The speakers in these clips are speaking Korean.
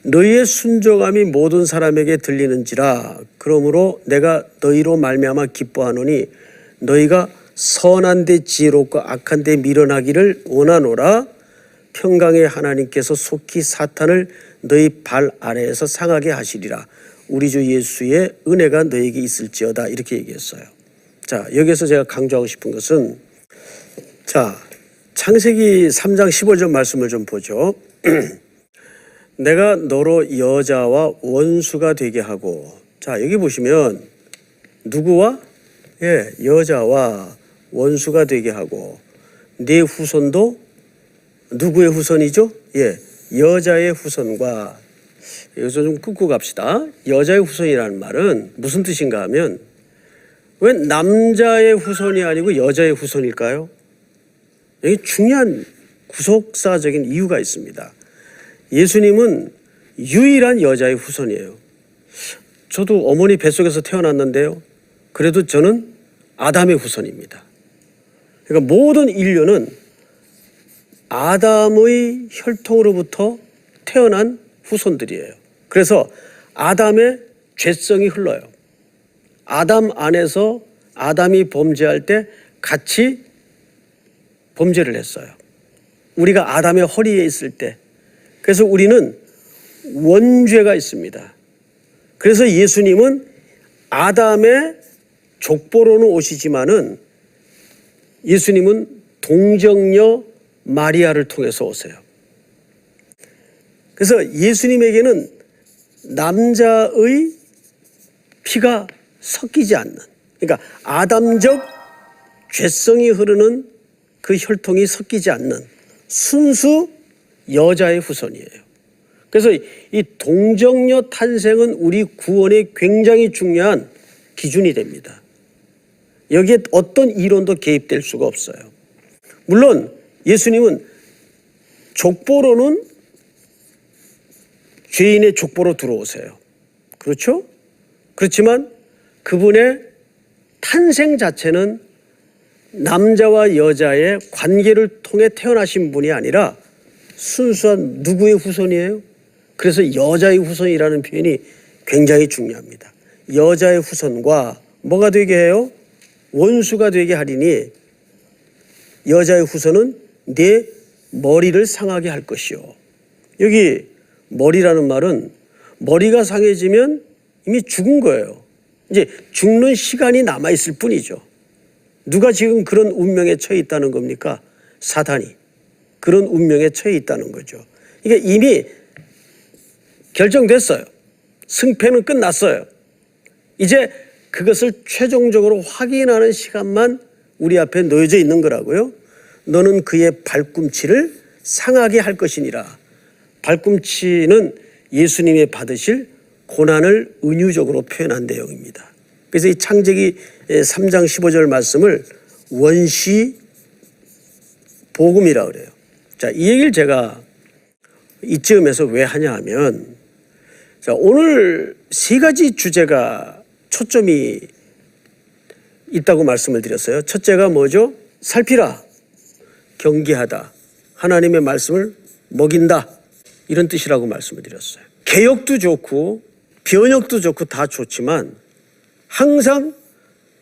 너희의 순종함이 모든 사람에게 들리는지라. 그러므로 내가 너희로 말미암아 기뻐하노니 너희가 선한 데 지혜롭고 악한 데 미련하기를 원하노라. 평강의 하나님께서 속히 사탄을 너희 발 아래에서 상하게 하시리라. 우리 주 예수의 은혜가 너희에게 있을지어다. 이렇게 얘기했어요. 자, 여기서 제가 강조하고 싶은 것은, 자, 창세기 3장 15절 말씀을 좀 보죠. 내가 너로 여자와 원수가 되게 하고. 자, 여기 보시면 누구와? 여자와 원수가 되게 하고 네 후손도 누구의 후손이죠? 여자의 후손과. 여기서 좀 끊고 갑시다. 여자의 후손이라는 말은 무슨 뜻인가 하면, 왜 남자의 후손이 아니고 여자의 후손일까요? 여기 중요한 구속사적인 이유가 있습니다. 예수님은 유일한 여자의 후손이에요. 저도 어머니 뱃속에서 태어났는데요. 그래도 저는 아담의 후손입니다. 그러니까 모든 인류는 아담의 혈통으로부터 태어난 후손들이에요. 그래서 아담의 죄성이 흘러요. 아담 안에서 아담이 범죄할 때 같이 범죄를 했어요. 우리가 아담의 허리에 있을 때. 그래서 우리는 원죄가 있습니다. 그래서 예수님은 아담의 족보로는 오시지만은 예수님은 동정녀 마리아를 통해서 오세요. 그래서 예수님에게는 남자의 피가 섞이지 않는, 그러니까 아담적 죄성이 흐르는 그 혈통이 섞이지 않는 순수 여자의 후손이에요. 그래서 이 동정녀 탄생은 우리 구원에 굉장히 중요한 기준이 됩니다. 여기에 어떤 이론도 개입될 수가 없어요. 물론 예수님은 족보로는 죄인의 족보로 들어오세요. 그렇죠? 그렇지만 그분의 탄생 자체는 남자와 여자의 관계를 통해 태어나신 분이 아니라 순수한 누구의 후손이에요? 그래서 여자의 후손이라는 표현이 굉장히 중요합니다. 여자의 후손과 뭐가 되게 해요? 원수가 되게 하리니 여자의 후손은 네 머리를 상하게 할 것이요. 여기 머리라는 말은 머리가 상해지면 이미 죽은 거예요. 이제 죽는 시간이 남아있을 뿐이죠. 누가 지금 그런 운명에 처해 있다는 겁니까? 사탄이 그런 운명에 처해 있다는 거죠. 이게 이미 결정됐어요. 승패는 끝났어요. 이제 그것을 최종적으로 확인하는 시간만 우리 앞에 놓여져 있는 거라고요. 너는 그의 발꿈치를 상하게 할 것이니라. 발꿈치는 예수님이 받으실 고난을 은유적으로 표현한 내용입니다. 그래서 이 창세기 3장 15절 말씀을 원시 복음이라고 그래요. 자, 이 얘기를 제가 이쯤에서 왜 하냐 하면, 자, 오늘 세 가지 주제가 초점이 있다고 말씀을 드렸어요. 첫째가 뭐죠? 살피라, 경계하다, 하나님의 말씀을 먹인다, 이런 뜻이라고 말씀을 드렸어요. 개혁도 좋고 변혁도 좋고 다 좋지만 항상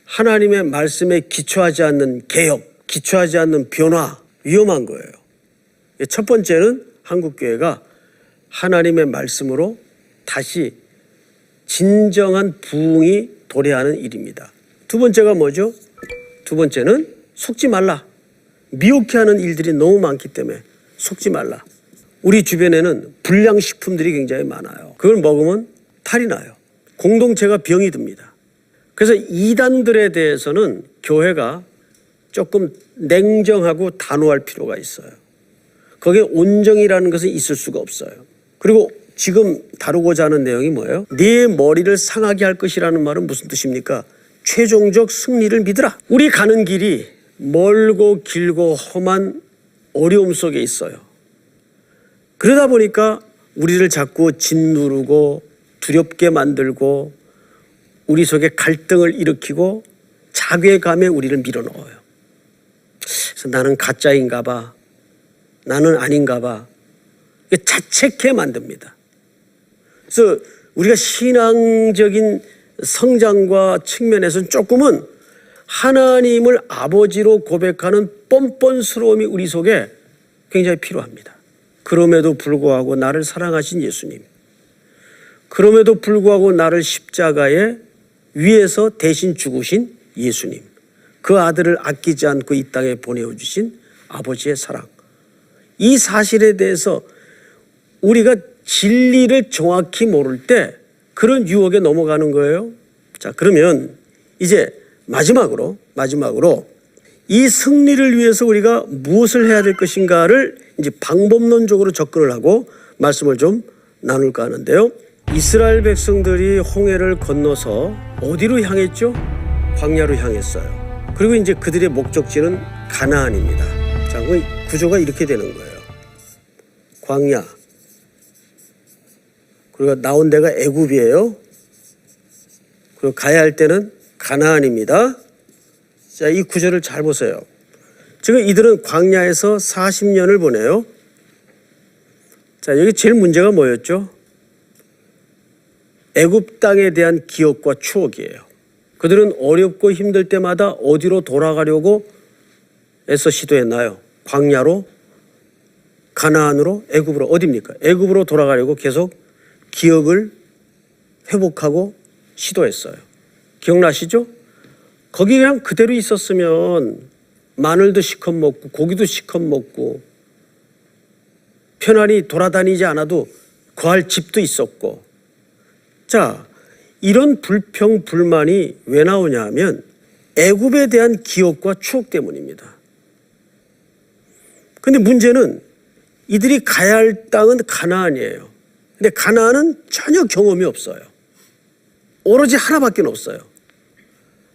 하나님의 말씀에 기초하지 않는 개혁, 기초하지 않는 변화, 위험한 거예요. 첫 번째는 한국교회가 하나님의 말씀으로 다시 진정한 부흥이 도래하는 일입니다. 두 번째가 뭐죠? 두 번째는 속지 말라. 미혹해 하는 일들이 너무 많기 때문에 속지 말라. 우리 주변에는 불량식품들이 굉장히 많아요. 그걸 먹으면 탈이 나요. 공동체가 병이 듭니다. 그래서 이단들에 대해서는 교회가 조금 냉정하고 단호할 필요가 있어요. 거기에 온정이라는 것은 있을 수가 없어요. 그리고 지금 다루고자 하는 내용이 뭐예요? 네 머리를 상하게 할 것이라는 말은 무슨 뜻입니까? 최종적 승리를 믿으라. 우리 가는 길이 멀고 길고 험한 어려움 속에 있어요. 그러다 보니까 우리를 자꾸 짓누르고 두렵게 만들고 우리 속에 갈등을 일으키고 자괴감에 우리를 밀어넣어요. 그래서 나는 가짜인가 봐, 나는 아닌가 봐, 자책해 만듭니다. 그래서 우리가 신앙적인 성장과 측면에서는 조금은 하나님을 아버지로 고백하는 뻔뻔스러움이 우리 속에 굉장히 필요합니다. 그럼에도 불구하고 나를 사랑하신 예수님, 그럼에도 불구하고 나를 십자가에 위에서 대신 죽으신 예수님, 그 아들을 아끼지 않고 이 땅에 보내주신 아버지의 사랑, 이 사실에 대해서 우리가 진리를 정확히 모를 때 그런 유혹에 넘어가는 거예요. 자, 그러면 이제 마지막으로 이 승리를 위해서 우리가 무엇을 해야 될 것인가를 이제 방법론적으로 접근을 하고 말씀을 좀 나눌까 하는데요. 이스라엘 백성들이 홍해를 건너서 어디로 향했죠? 광야로 향했어요. 그리고 이제 그들의 목적지는 가나안입니다. 자, 구조가 이렇게 되는 거예요. 광야, 그리고 나온 데가 애굽이에요. 그리고 가야 할 때는 가나안입니다. 자, 이 구조를 잘 보세요. 지금 이들은 광야에서 40년을 보내요. 자, 여기 제일 문제가 뭐였죠? 애굽 땅에 대한 기억과 추억이에요. 그들은 어렵고 힘들 때마다 어디로 돌아가려고 애써 시도했나요? 광야로, 가나안으로, 애굽으로, 어디입니까? 애굽으로 돌아가려고 계속 기억을 회복하고 시도했어요. 기억나시죠? 거기 그냥 그대로 있었으면 마늘도 시컷 먹고 고기도 시컷 먹고 편안히 돌아다니지 않아도 거할 집도 있었고, 자, 이런 불평 불만이 왜 나오냐 하면 애굽에 대한 기억과 추억 때문입니다. 근데 문제는 이들이 가야 할 땅은 가나안이에요. 근데 가나안은 전혀 경험이 없어요. 오로지 하나밖에 없어요.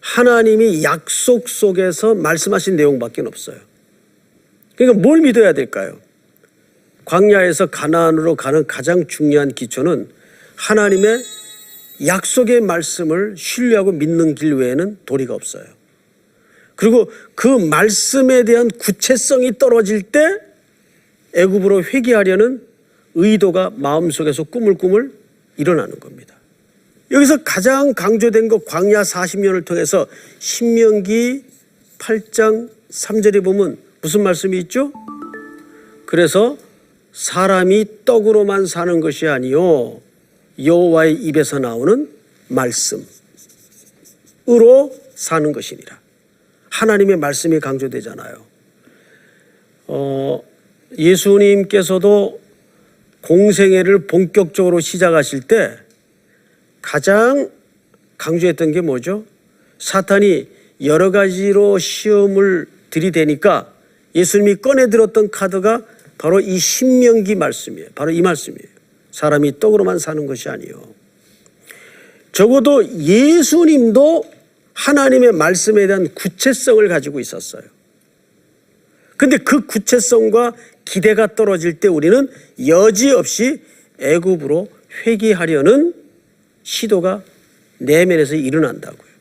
하나님이 약속 속에서 말씀하신 내용밖에 없어요. 그러니까 뭘 믿어야 될까요? 광야에서 가나안으로 가는 가장 중요한 기초는 하나님의 약속의 말씀을 신뢰하고 믿는 길 외에는 도리가 없어요. 그리고 그 말씀에 대한 구체성이 떨어질 때 애굽으로 회개하려는 의도가 마음속에서 꾸물꾸물 일어나는 겁니다. 여기서 가장 강조된 거 광야 40년을 통해서 신명기 8장 3절에 보면 무슨 말씀이 있죠? 그래서 사람이 떡으로만 사는 것이 아니요 여호와의 입에서 나오는 말씀으로 사는 것이니라. 하나님의 말씀이 강조되잖아요. 예수님께서도 공생애를 본격적으로 시작하실 때 가장 강조했던 게 뭐죠? 사탄이 여러 가지로 시험을 들이대니까 예수님이 꺼내들었던 카드가 바로 이 신명기 말씀이에요. 바로 이 말씀이에요. 사람이 떡으로만 사는 것이 아니요. 적어도 예수님도 하나님의 말씀에 대한 구체성을 가지고 있었어요. 근데 그 구체성과 기대가 떨어질 때 우리는 여지없이 애굽으로 회귀하려는 시도가 내면에서 일어난다고요.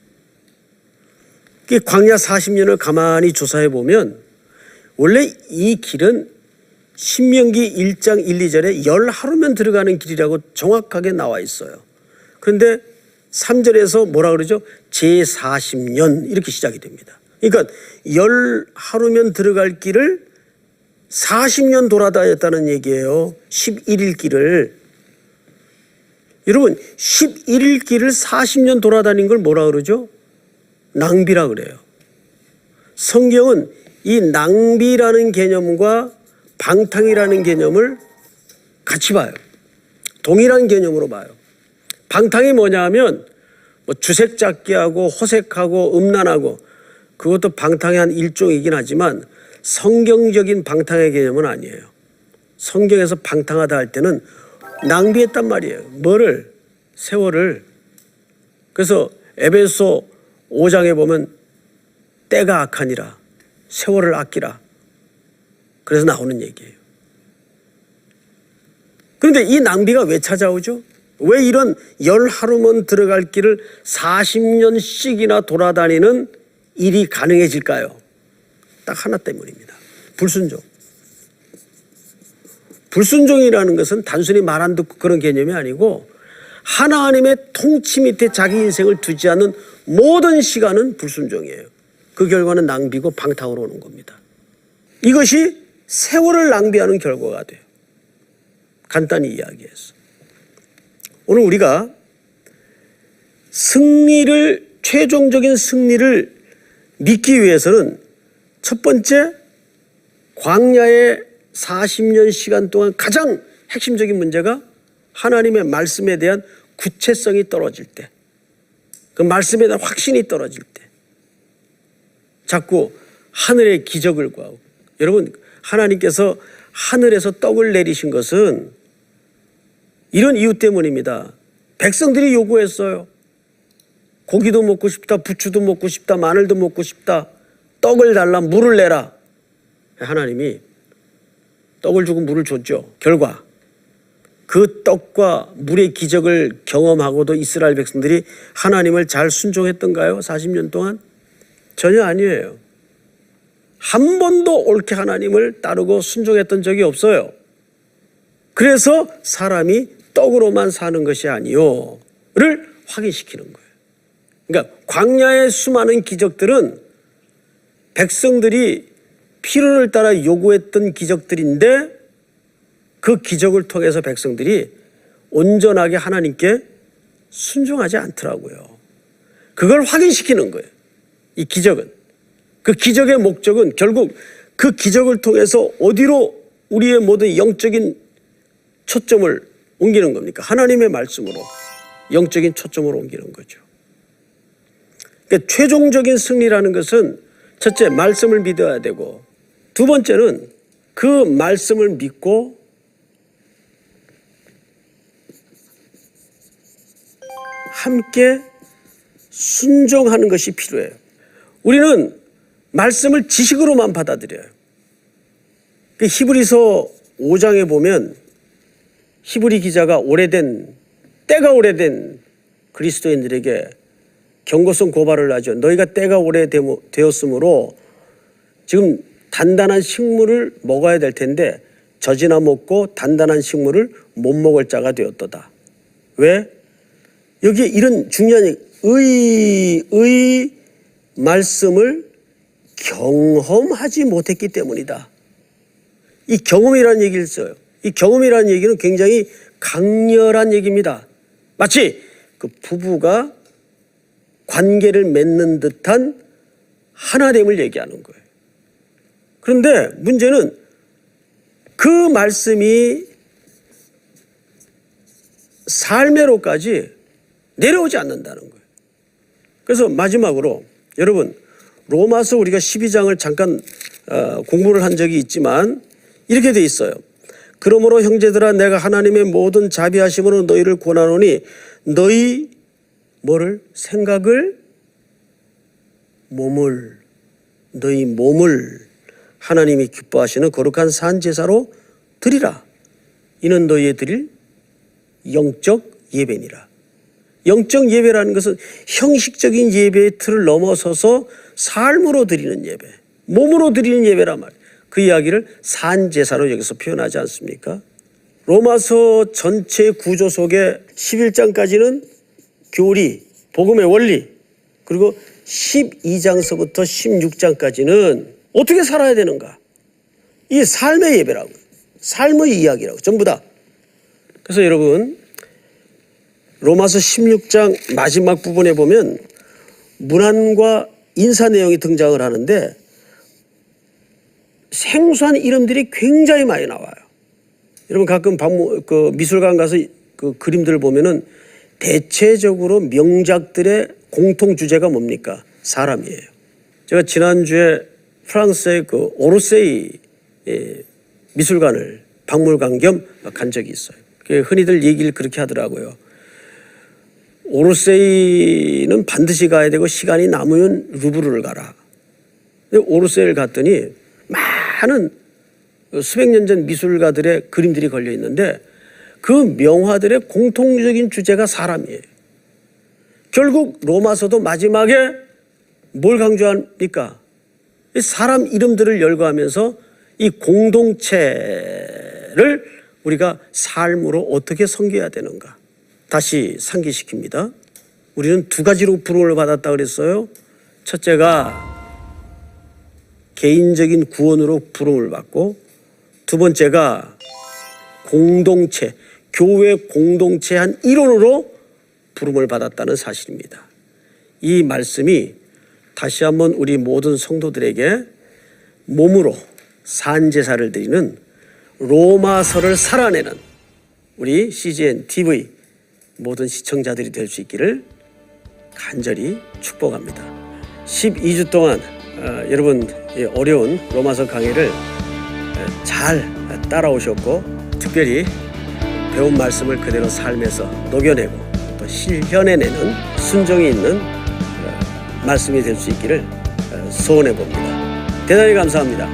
광야 40년을 가만히 조사해 보면 원래 이 길은 신명기 1장 1, 2절에 10하루면 들어가는 길이라고 정확하게 나와 있어요. 그런데 3절에서 뭐라 그러죠? 제40년 이렇게 시작이 됩니다. 그러니까 10하루면 들어갈 길을 40년 돌아다녔다는 얘기예요. 11일 길을. 여러분 11일 길을 40년 돌아다닌 걸 뭐라 그러죠? 낭비라 그래요. 성경은 이 낭비라는 개념과 방탕이라는 개념을 같이 봐요. 동일한 개념으로 봐요. 방탕이 뭐냐 하면 뭐 주색 잡기 하고 호색하고 음란하고 그것도 방탕의 한 일종이긴 하지만 성경적인 방탕의 개념은 아니에요. 성경에서 방탕하다 할 때는 낭비했단 말이에요. 뭐를? 세월을. 그래서 에베소 5장에 보면 때가 악하니라 세월을 아끼라. 그래서 나오는 얘기예요. 그런데 이 낭비가 왜 찾아오죠? 왜 이런 10하루면 들어갈 길을 40년씩이나 돌아다니는 일이 가능해질까요? 딱 하나 때문입니다. 불순종. 불순종이라는 것은 단순히 말 안 듣고 그런 개념이 아니고 하나님의 통치 밑에 자기 인생을 두지 않는 모든 시간은 불순종이에요. 그 결과는 낭비고 방탕으로 오는 겁니다. 이것이 세월을 낭비하는 결과가 돼요. 간단히 이야기해서. 오늘 우리가 최종적인 승리를 믿기 위해서는 첫 번째, 광야의 40년 시간 동안 가장 핵심적인 문제가 하나님의 말씀에 대한 구체성이 떨어질 때, 그 말씀에 대한 확신이 떨어질 때 자꾸 하늘의 기적을 구하고, 여러분 하나님께서 하늘에서 떡을 내리신 것은 이런 이유 때문입니다. 백성들이 요구했어요. 고기도 먹고 싶다, 부추도 먹고 싶다, 마늘도 먹고 싶다, 떡을 달라, 물을 내라. 하나님이 떡을 주고 물을 줬죠. 결과 그 떡과 물의 기적을 경험하고도 이스라엘 백성들이 하나님을 잘 순종했던가요? 40년 동안? 전혀 아니에요. 한 번도 옳게 하나님을 따르고 순종했던 적이 없어요. 그래서 사람이 떡으로만 사는 것이 아니요를 확인시키는 거예요. 그러니까 광야의 수많은 기적들은 백성들이 필요를 따라 요구했던 기적들인데, 그 기적을 통해서 백성들이 온전하게 하나님께 순종하지 않더라고요. 그걸 확인시키는 거예요. 이 기적은. 그 기적의 목적은 결국 그 기적을 통해서 어디로 우리의 모든 영적인 초점을 옮기는 겁니까? 하나님의 말씀으로 영적인 초점을 옮기는 거죠. 그러니까 최종적인 승리라는 것은 첫째, 말씀을 믿어야 되고, 두 번째는 그 말씀을 믿고 함께 순종하는 것이 필요해요. 우리는 말씀을 지식으로만 받아들여요. 히브리서 5장에 보면 히브리 기자가 때가 오래된 그리스도인들에게 경고성 고발을 하죠. 너희가 때가 오래되었으므로 지금 단단한 식물을 먹어야 될 텐데 젖이나 먹고 단단한 식물을 못 먹을 자가 되었도다. 왜? 여기에 이런 중요한 의 말씀을 경험하지 못했기 때문이다. 이 경험이라는 얘기를 써요. 이 경험이라는 얘기는 굉장히 강렬한 얘기입니다. 마치 그 부부가 관계를 맺는 듯한 하나됨을 얘기하는 거예요. 그런데 문제는 그 말씀이 삶으로까지 내려오지 않는다는 거예요. 그래서 마지막으로 여러분, 로마서 우리가 12장을 잠깐 공부를 한 적이 있지만 이렇게 돼 있어요. 그러므로 형제들아, 내가 하나님의 모든 자비하심으로 너희를 권하노니 너희 생각을, 너희 몸을 하나님이 기뻐하시는 거룩한 산 제사로 드리라. 이는 너희의 드릴 영적 예배니라. 영적 예배라는 것은 형식적인 예배의 틀을 넘어서서 삶으로 드리는 예배, 몸으로 드리는 예배란 말이에요. 그 이야기를 산 제사로 여기서 표현하지 않습니까? 로마서 전체 구조 속에 11장까지는 교리, 복음의 원리, 그리고 12장서부터 16장까지는 어떻게 살아야 되는가? 이 삶의 예배라고, 삶의 이야기라고, 전부 다. 그래서 여러분, 로마서 16장 마지막 부분에 보면 문안과 인사 내용이 등장을 하는데 생소한 이름들이 굉장히 많이 나와요. 여러분 가끔 미술관 가서 그 그림들을 보면은 대체적으로 명작들의 공통 주제가 뭡니까? 사람이에요. 제가 지난주에 프랑스의 그 오르세이 미술관을 박물관 겸 간 적이 있어요. 흔히들 얘기를 그렇게 하더라고요. 오르세이는 반드시 가야 되고 시간이 남으면 루브르를 가라. 오르세이를 갔더니 많은 수백 년 전 미술가들의 그림들이 걸려 있는데 그 명화들의 공통적인 주제가 사람이에요. 결국 로마서도 마지막에 뭘 강조합니까? 사람 이름들을 열거하면서 이 공동체를 우리가 삶으로 어떻게 섬겨야 되는가. 다시 상기시킵니다. 우리는 두 가지로 부름을 받았다 그랬어요. 첫째가 개인적인 구원으로 부름을 받고, 두 번째가 공동체, 교회 공동체 한 일원으로 부름을 받았다는 사실입니다. 이 말씀이 다시 한번 우리 모든 성도들에게 몸으로 산제사를 드리는 로마서를 살아내는 우리 CGN TV 모든 시청자들이 될 수 있기를 간절히 축복합니다. 12주 동안 여러분 어려운 로마서 강의를 잘 따라오셨고, 특별히 배운 말씀을 그대로 삶에서 녹여내고 또 실현해내는 순종이 있는 말씀이 될 수 있기를 소원해 봅니다. 대단히 감사합니다.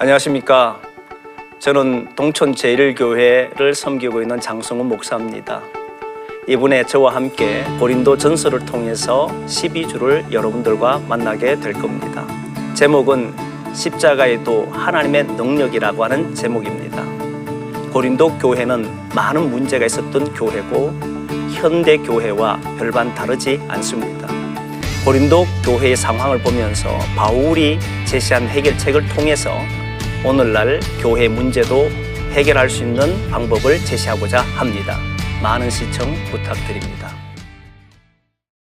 안녕하십니까. 저는 동촌 제1교회를 섬기고 있는 장성훈 목사입니다. 이번에 저와 함께 고린도 전서를 통해서 12주를 여러분들과 만나게 될 겁니다. 제목은 십자가에도 하나님의 능력이라고 하는 제목입니다. 고린도 교회는 많은 문제가 있었던 교회고 현대 교회와 별반 다르지 않습니다. 고린도 교회의 상황을 보면서 바울이 제시한 해결책을 통해서 오늘날 교회 문제도 해결할 수 있는 방법을 제시하고자 합니다. 많은 시청 부탁드립니다.